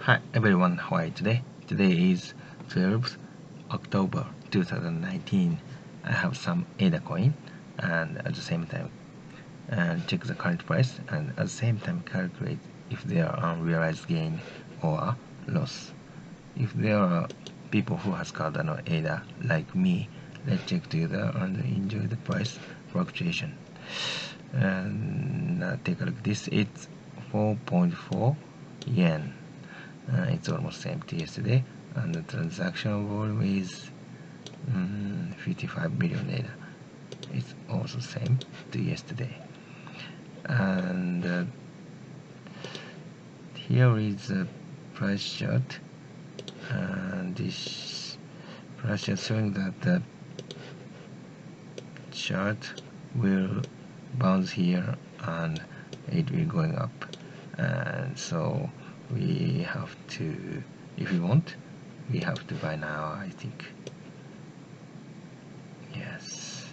Hi everyone, how are you today? Today is 12th October 2019. I have some ADA coin and at the same time check the current price and at the same time calculate if there are unrealized gain or loss. If there are people who has Cardano ADA like me, let's check together and enjoy the price fluctuation. And take a look. This it's 4.4 yen. It's almost empty yesterday, and the transaction volume is 55 million data. It's also same to yesterday. And here is the price chart, and this price chart showing that the chart will bounce here and it will going up, and so we have to, if we want, we have to buy now, I think. Yes.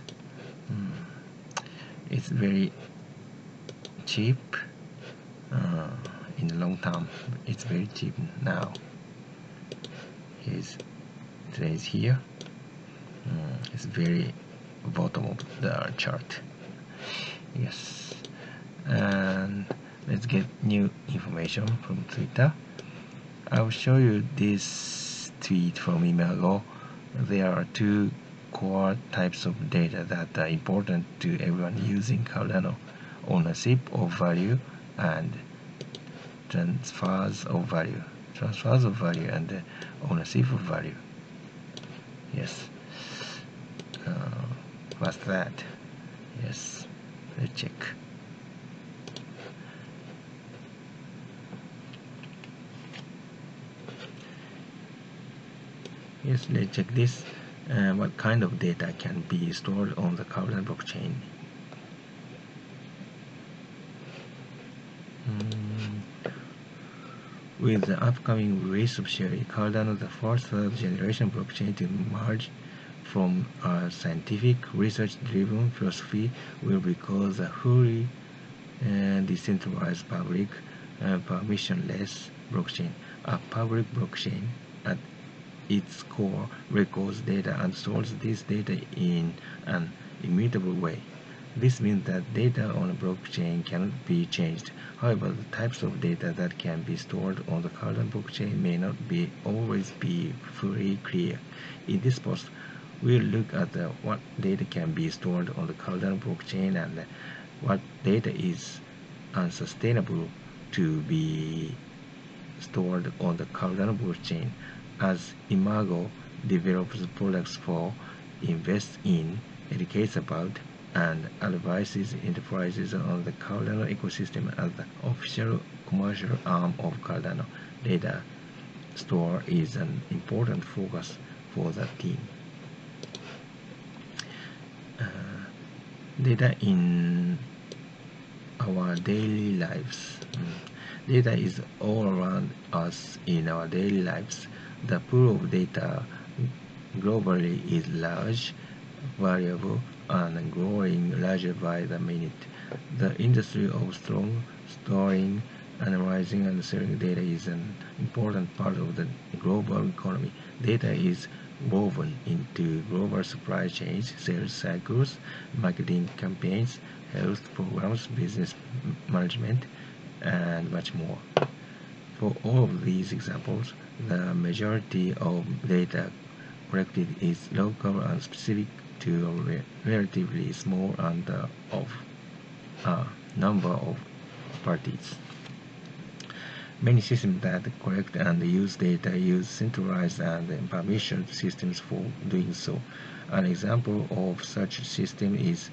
It's very cheap in the long term. It's very cheap now. Today's here. It's very bottom of the chart. Yes. And let's get new information from Twitter. I'll show you this tweet from email ago. There are two core types of data that are important to everyone using Cardano: ownership of value and transfers of value. Transfers of value and ownership of value. Yes. What's that? Yes. Let's check. Yes, let's check this. What kind of data can be stored on the Cardano blockchain? With the upcoming release of Sherry, Cardano, the first third-generation blockchain to emerge from a scientific, research-driven philosophy, will be called the fully decentralized public permissionless blockchain. A public blockchain at its core records data and stores this data in an immutable way. This means that data on a blockchain cannot be changed. However, the types of data that can be stored on the Cardano blockchain may not always be fully clear. In this post, we'll look at what data can be stored on the Cardano blockchain and what data is unsustainable to be stored on the Cardano blockchain. As Imago develops products for, invests in, educates about, and advises enterprises on the Cardano ecosystem as the official commercial arm of Cardano, data store is an important focus for the team. Data in our daily lives. Data is all around us in our daily lives. The pool of data globally is large, variable, and growing larger by the minute. The industry of storing, analyzing, and selling data is an important part of the global economy. Data is woven into global supply chains, sales cycles, marketing campaigns, health programs, business management, and much more. For all of these examples, the majority of data collected is local and specific to a relatively small number of parties. Many systems that collect and use data use centralized and permissioned systems for doing so. An example of such a system is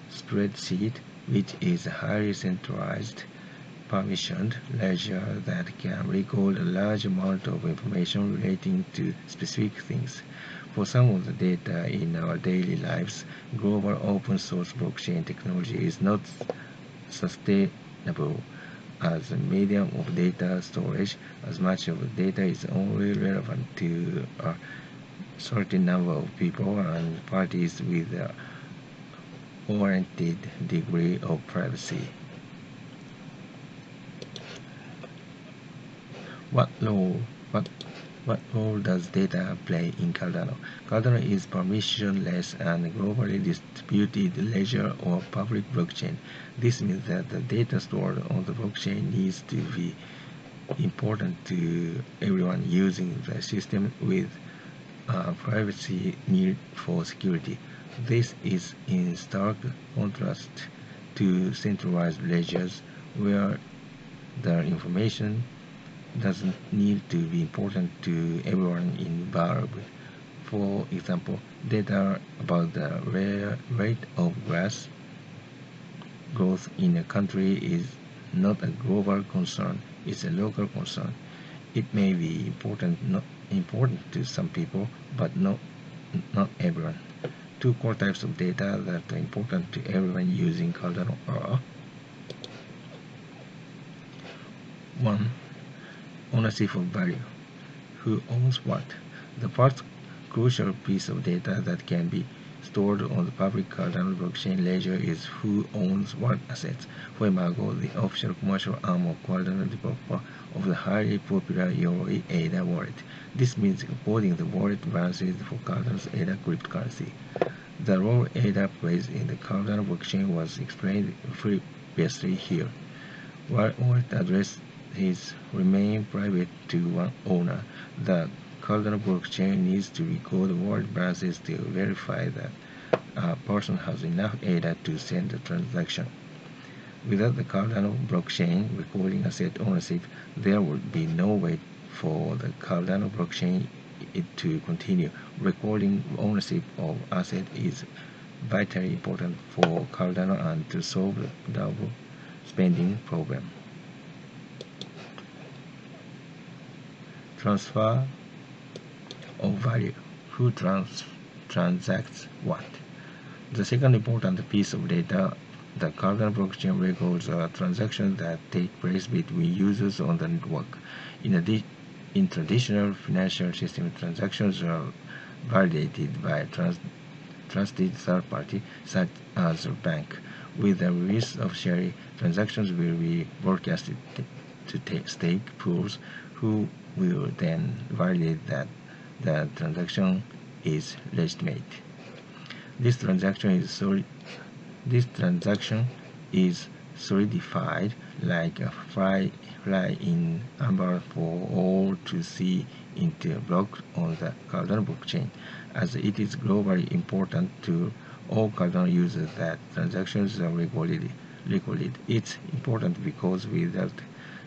spreadsheet, which is a highly centralized permissioned ledger that can record a large amount of information relating to specific things. For some of the data in our daily lives, global open source blockchain technology is not sustainable as a medium of data storage, as much of the data is only relevant to a certain number of people and parties with a warranted degree of privacy. What role, what, what role does data play in Cardano? Cardano is permissionless and globally distributed ledger or public blockchain. This means that the data stored on the blockchain needs to be important to everyone using the system with privacy need for security. This is in stark contrast to centralized ledgers where the information doesn't need to be important to everyone involved. For example, data about the rate of grass growth in a country is not a global concern, it's a local concern. It may be not important to some people, but not everyone. Two core types of data that are important to everyone using Cardano are: 1. Ownership of value. Who owns what? The first crucial piece of data that can be stored on the public Cardano blockchain ledger is who owns what assets. For example, the official commercial arm of Cardano developer of the highly popular Yoroi ADA wallet. This means recording the wallet balances for Cardano's ADA cryptocurrency. The role ADA plays in the Cardano blockchain was explained previously here. While wallet addresses remain private to one owner, the Cardano blockchain needs to record wallet balances to verify that a person has enough ADA to send a transaction. Without the Cardano blockchain recording asset ownership, there would be no way for the Cardano blockchain to continue. Recording ownership of asset is vitally important for Cardano and to solve the double spending problem. Transfer of value. Who transacts what? The second important piece of data, the Cardano blockchain records transactions that take place between users on the network. In traditional financial system, transactions are validated by trusted third party such as a bank. With the release of Sherry, transactions will be broadcasted to stake pools who will then validate that the transaction is legitimate. This transaction is solidified like a fly in amber for all to see into a block on the Cardano blockchain, as it is globally important to all Cardano users that transactions are recorded. It's important because without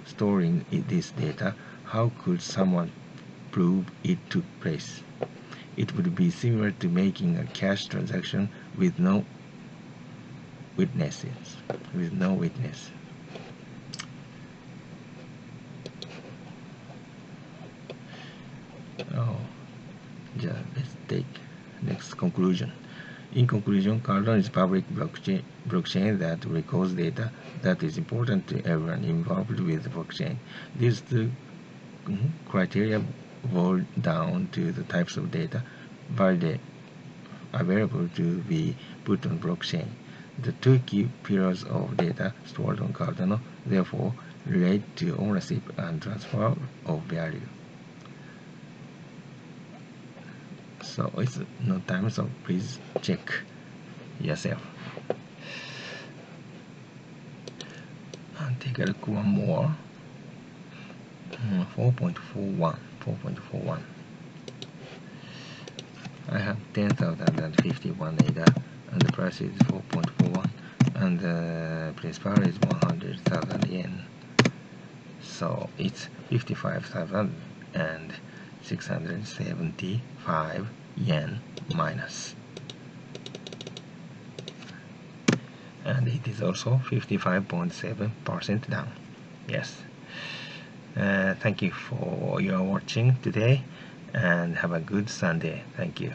storing this data, how could someone prove it took place? It would be similar to making a cash transaction with no witness. Oh, yeah, let's take next conclusion. In conclusion, Cardano is a public blockchain that records data that is important to everyone involved with the blockchain. These two criteria boil down to the types of data available to be put on blockchain. The two key pillars of data stored on Cardano therefore relate to ownership and transfer of value. So it's no time, so please check yourself. And take a look one more. 4.41. I have 10,051 ADA and the price is 4.41 and the principal is 100,000 yen. So it's 55,675 yen minus. And it is also 55.7% down. Yes. Thank you for your watching today and have a good Sunday. Thank you.